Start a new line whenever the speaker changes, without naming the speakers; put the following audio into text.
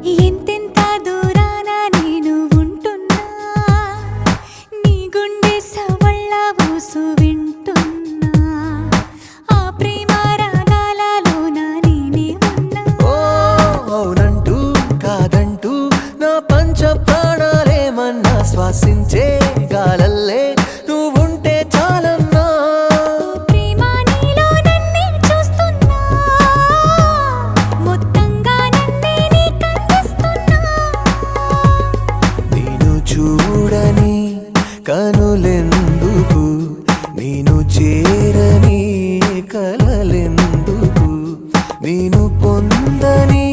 ఎంతెంత దూరాన నేను ఉంటున్నా, నీ గుండె సవళ్ళ ఊసు వింటున్నా, ఆ ప్రేమ రాగాలలోన నేనే ఉన్నా.
ఓ అవునంటూ కాదంటూ నా పంచ ప్రాణాలేమన్నా శ్వాసించే గాలల్లే నువ్వుంటే చాలన్నా.
ప్రేమ నీలో నన్నే చూస్తున్నా, మొత్తంగా నన్నే నీకందిస్తున్నా.
నేను చూడని కనులెందుకు, నేను చేరని కలలెందుకు, నేను పొందని